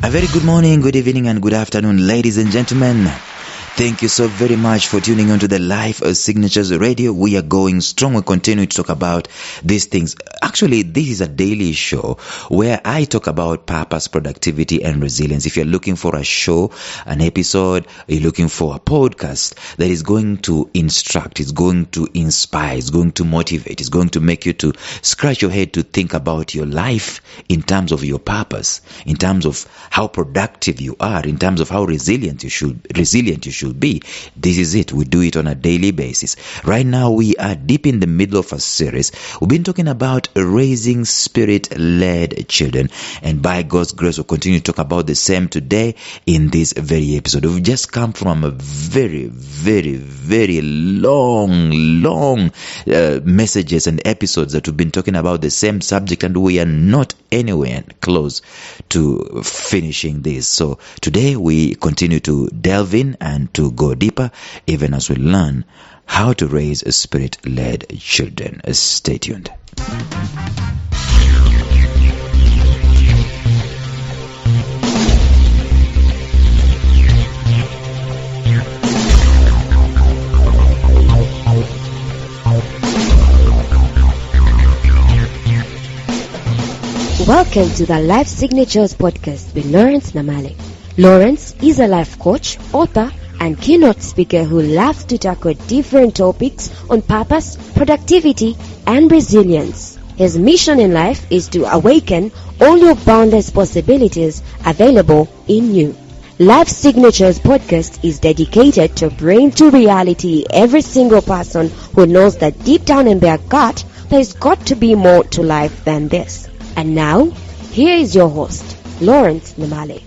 A very good morning, good evening, and good afternoon, ladies and gentlemen. Thank you so very much for tuning on to the Life Signatures Radio. We are going strong. We continue to talk about these things. Actually, this is a daily show where I talk about purpose, productivity, and resilience. If you're looking for a show, an episode, you're looking for a podcast that is going to instruct, it's going to inspire, it's going to motivate, it's going to make you to scratch your head to think about your life in terms of your purpose, in terms of how productive you are, in terms of how resilient you should be. This is it. We do it on a daily basis. Right now, we are deep in the middle of a series. We've been talking about raising spirit-led children, and by God's grace, we'll continue to talk about the same today in this very episode. We've just come from a very, very, very long messages and episodes that we've been talking about the same subject, and we are not anywhere close to finishing this. So today we continue to delve in and to go deeper, even as we learn how to raise a spirit-led children. Stay tuned. Welcome to the Life Signatures podcast with Lawrence Namale. Lawrence is a life coach, author, and keynote speaker who loves to tackle different topics on purpose, productivity, and resilience. His mission in life is to awaken all your boundless possibilities available in you. Life Signatures podcast is dedicated to bring to reality every single person who knows that deep down in their gut, there's got to be more to life than this. And now, here is your host, Lawrence Namale.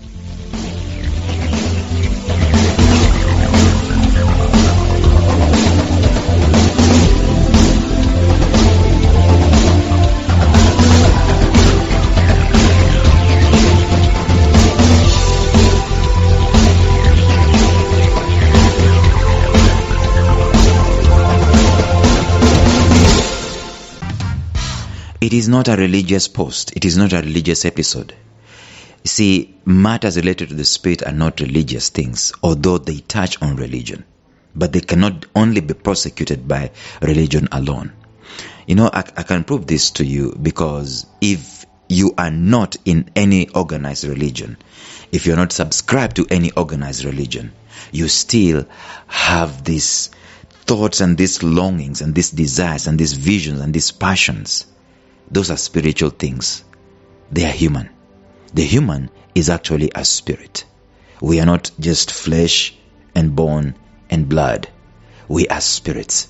It is not a religious post. It is not a religious episode. You see, matters related to the spirit are not religious things, although they touch on religion. But they cannot only be prosecuted by religion alone. You know, I can prove this to you because if you are not in any organized religion, if you're not subscribed to any organized religion, you still have these thoughts and these longings and these desires and these visions and these passions. Those are spiritual things. They are human. The human is actually a spirit. We are not just flesh and bone and blood. We are spirits.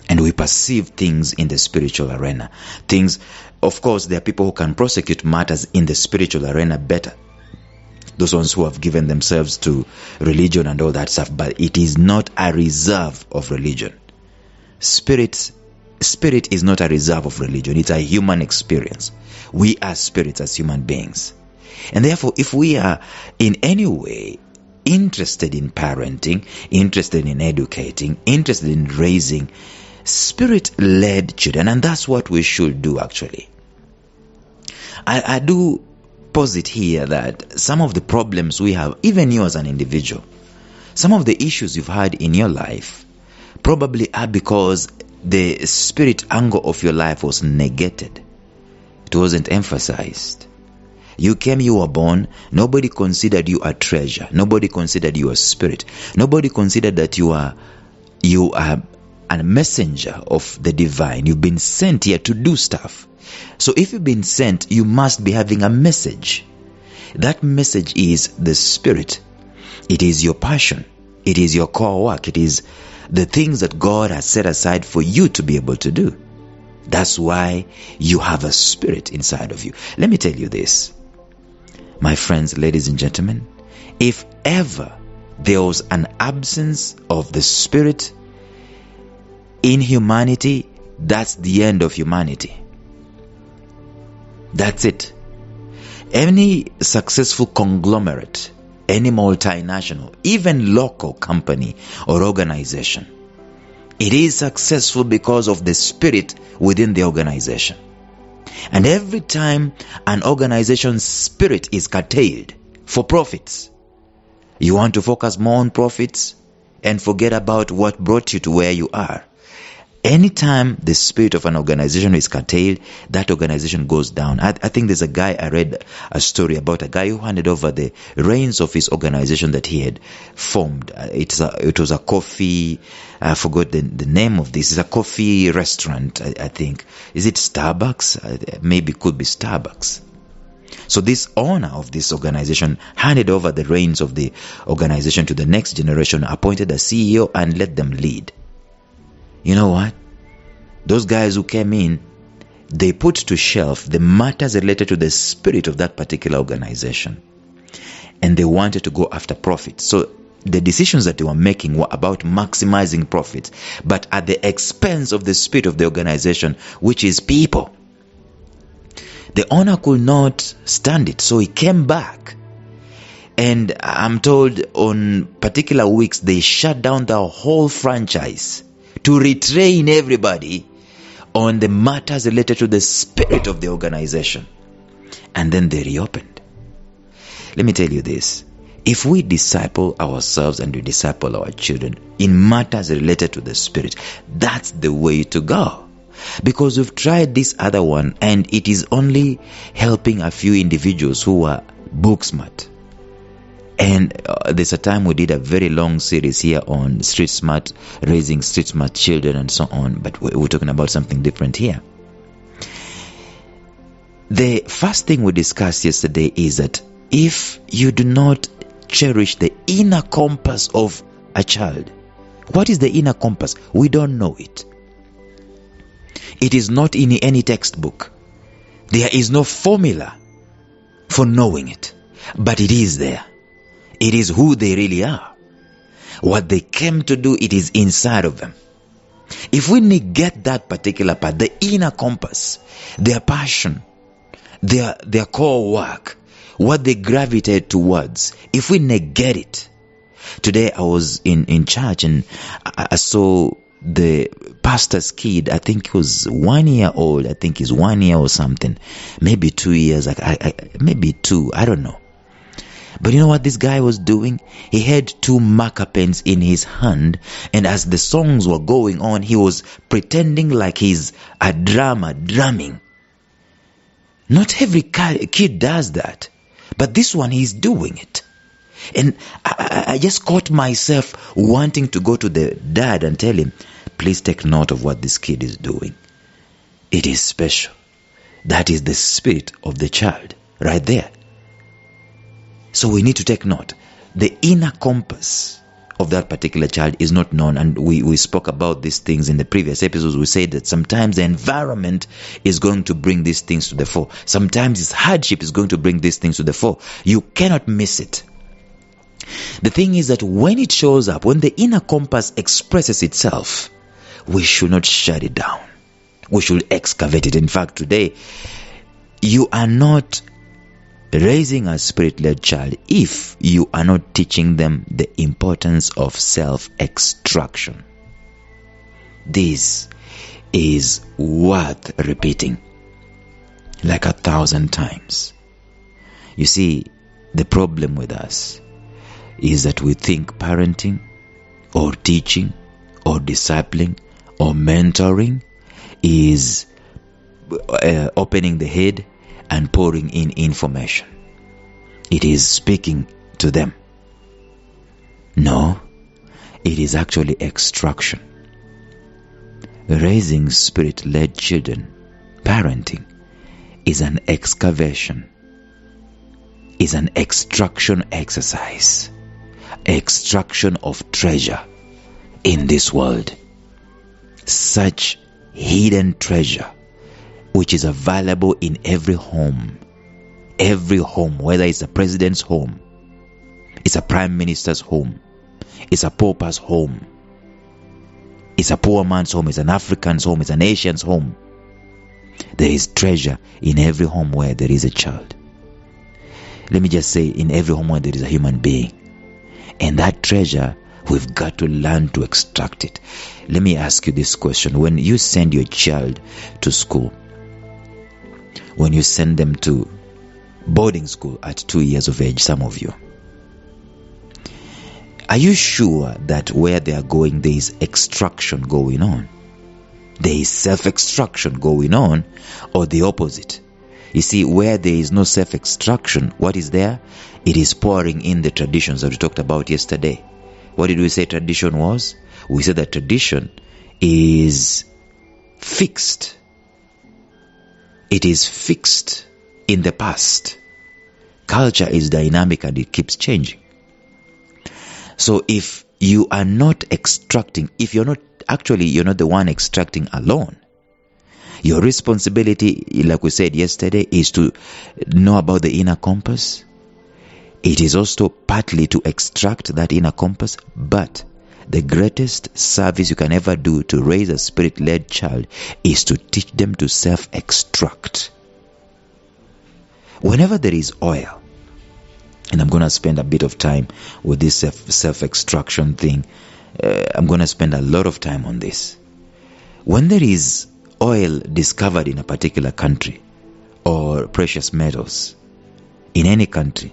And we perceive things in the spiritual arena. Things, of course, there are people who can prosecute matters in the spiritual arena better. Those ones who have given themselves to religion and all that stuff. But it is not a reserve of religion. Spirit is not a reserve of religion. It's a human experience. We are spirits as human beings. And therefore, if we are in any way interested in parenting, interested in educating, interested in raising spirit-led children, and that's what we should do actually. I do posit here that some of the problems we have, even you as an individual, some of the issues you've had in your life probably are because the spirit angle of your life was negated. It wasn't emphasized. You came, you were born, nobody considered you a treasure. Nobody considered you a spirit. Nobody considered that you are a messenger of the divine. You've been sent here to do stuff. So if you've been sent, you must be having a message. That message is the spirit. It is your passion. It is your core work. It is the things that God has set aside for you to be able to do. That's why you have a spirit inside of you. Let me tell you this, my friends, ladies and gentlemen. If ever there was an absence of the spirit in humanity, that's the end of humanity. That's it. Any successful conglomerate, any multinational, even local company or organization, it is successful because of the spirit within the organization. And every time an organization's spirit is curtailed, for profits. You want to focus more on profits and forget about what brought you to where you are. Anytime the spirit of an organization is curtailed, that organization goes down. I think there's a guy, I read a story about a guy who handed over the reins of his organization that he had formed. It was a coffee, I forgot the name of this. It's a coffee restaurant, I think. Is it Starbucks? Maybe it could be Starbucks. So this owner of this organization handed over the reins of the organization to the next generation, appointed a CEO, and let them lead. You know what? Those guys who came in, they put to shelf the matters related to the spirit of that particular organization. And they wanted to go after profit. So the decisions that they were making were about maximizing profits, but at the expense of the spirit of the organization, which is people. The owner could not stand it, so he came back. And I'm told on particular weeks, they shut down the whole franchise to retrain everybody on the matters related to the spirit of the organization. And then they reopened. Let me tell you this. If we disciple ourselves and we disciple our children in matters related to the spirit, that's the way to go. Because we've tried this other one and it is only helping a few individuals who are book smart. And there's a time we did a very long series here on street smart, raising street smart children and so on. But we're talking about something different here. The first thing we discussed yesterday is that if you do not cherish the inner compass of a child, what is the inner compass? We don't know it. It is not in any textbook. There is no formula for knowing it, but it is there. It is who they really are. What they came to do, it is inside of them. If we negate that particular part, the inner compass, their passion, their core work, what they gravitate towards, if we negate it. Today I was in church and I saw the pastor's kid. I think he was 1 year old. I think he's 1 year or something. Maybe 2 years. Maybe 2. I don't know. But you know what this guy was doing? He had 2 marker pens in his hand, and as the songs were going on, he was pretending like he's a drummer, drumming. Not every kid does that, but this one, he's doing it. And I just caught myself wanting to go to the dad and tell him, please take note of what this kid is doing. It is special. That is the spirit of the child right there. So we need to take note. The inner compass of that particular child is not known. And we spoke about these things in the previous episodes. We said that sometimes the environment is going to bring these things to the fore. Sometimes its hardship is going to bring these things to the fore. You cannot miss it. The thing is that when it shows up, when the inner compass expresses itself, we should not shut it down. We should excavate it. In fact, today, you are not raising a spirit-led child if you are not teaching them the importance of self-extraction. This is worth repeating like 1,000 times. You see, the problem with us is that we think parenting or teaching or discipling or mentoring is opening the head and pouring in information. It is speaking to them. No, it is actually extraction. Raising spirit-led children, parenting, is an excavation, is an extraction exercise, extraction of treasure in this world. Such hidden treasure which is available in every home, whether it's a president's home, it's a prime minister's home, it's a pauper's home, it's a poor man's home, it's an African's home, it's an Asian's home. There is treasure in every home where there is a child. Let me just say, in every home where there is a human being. And that treasure, we've got to learn to extract it. Let me ask you this question. When you send your child to school, when you send them to boarding school at 2 years of age, some of you. Are you sure that where they are going there is extraction going on? There is self-extraction going on, or the opposite? You see, where there is no self-extraction, what is there? It is pouring in the traditions that we talked about yesterday. What did we say tradition was? We said that tradition is fixed. It is fixed in the past. Culture is dynamic and it keeps changing. So if you are not extracting, if you're not the one extracting alone, your responsibility, like we said yesterday, is to know about the inner compass. It is also partly to extract that inner compass, but the greatest service you can ever do to raise a spirit-led child is to teach them to self-extract. Whenever there is oil, and I'm going to spend a bit of time with this self-extraction thing, I'm going to spend a lot of time on this. When there is oil discovered in a particular country, or precious metals in any country,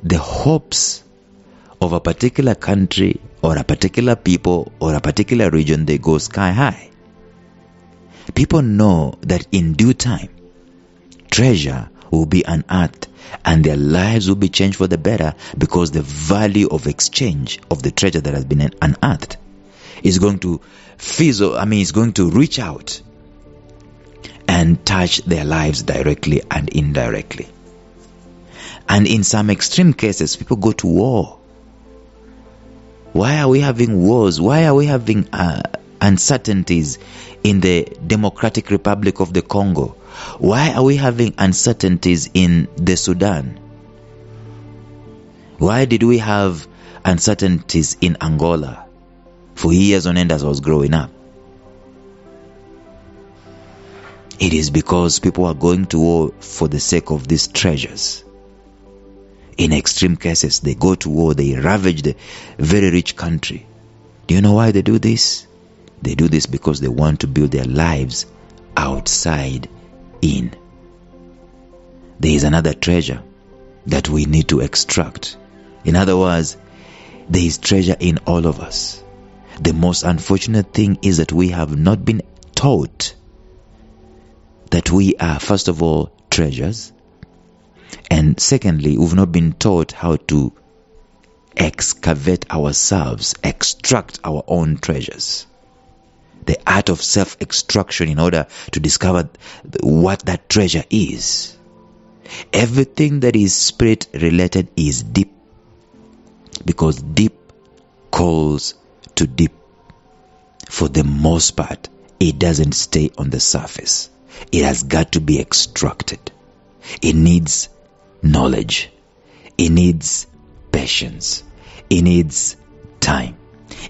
the hopes of a particular country or a particular people or a particular region, they go sky high. People know that in due time, treasure will be unearthed and their lives will be changed for the better, because the value of exchange of the treasure that has been unearthed is going to it's going to reach out and touch their lives directly and indirectly. And in some extreme cases, people go to war. Why are we having wars? Why are we having uncertainties in the Democratic Republic of the Congo? Why are we having uncertainties in the Sudan? Why did we have uncertainties in Angola for years on end as I was growing up? It is because people are going to war for the sake of these treasures. In extreme cases, they go to war, they ravage the very rich country. Do you know why they do this? They do this because they want to build their lives outside in. There is another treasure that we need to extract. In other words, there is treasure in all of us. The most unfortunate thing is that we have not been taught that we are, first of all, treasures. And secondly, we've not been taught how to excavate ourselves, extract our own treasures. The art of self-extraction in order to discover what that treasure is. Everything that is spirit-related is deep, because deep calls to deep. For the most part, it doesn't stay on the surface. It has got to be extracted. It needs knowledge. It needs patience. It needs time.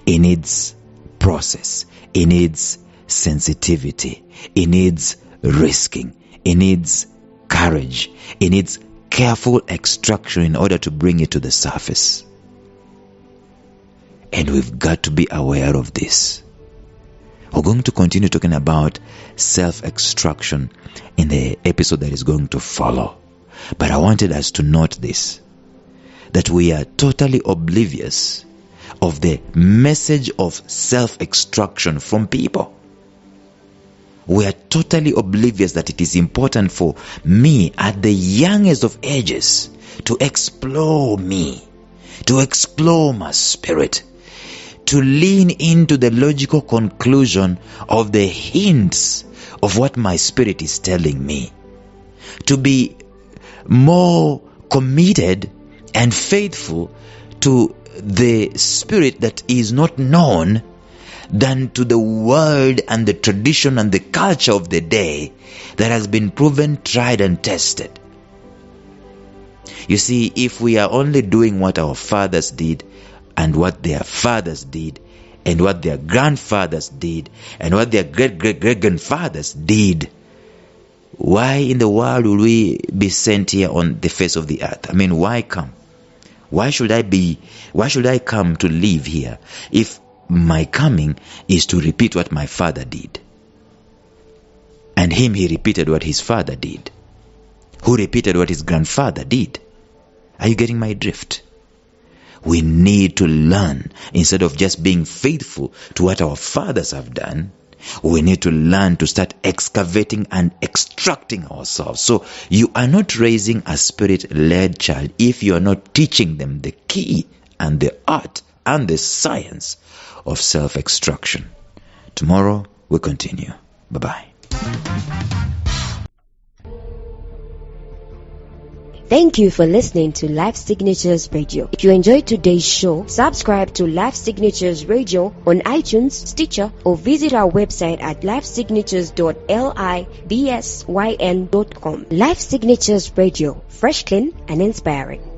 It needs process. It needs sensitivity. It needs risking. It needs courage. It needs careful extraction in order to bring it to the surface. And we've got to be aware of this. We're going to continue talking about self-extraction in the episode that is going to follow. But I wanted us to note this, that we are totally oblivious of the message of self-extraction from people. We are totally oblivious that it is important for me at the youngest of ages to explore me, to explore my spirit, to lean into the logical conclusion of the hints of what my spirit is telling me, to be more committed and faithful to the spirit that is not known than to the word and the tradition and the culture of the day that has been proven, tried and tested. You see, if we are only doing what our fathers did and what their fathers did and what their grandfathers did and what their great-great-great-grandfathers did, why in the world will we be sent here on the face of the earth? I mean, why come? Why should I come to live here if my coming is to repeat what my father did? And he repeated what his father did. who repeated what his grandfather did. Are you getting my drift? We need to learn, instead of just being faithful to what our fathers have done, we need to learn to start excavating and extracting ourselves. So you are not raising a spirit-led child if you are not teaching them the key and the art and the science of self-extraction. Tomorrow we continue. Bye-bye. Thank you for listening to Life Signatures Radio. If you enjoyed today's show, subscribe to Life Signatures Radio on iTunes, Stitcher, or visit our website at lifesignatures.libsyn.com. Life Signatures Radio, fresh, clean, and inspiring.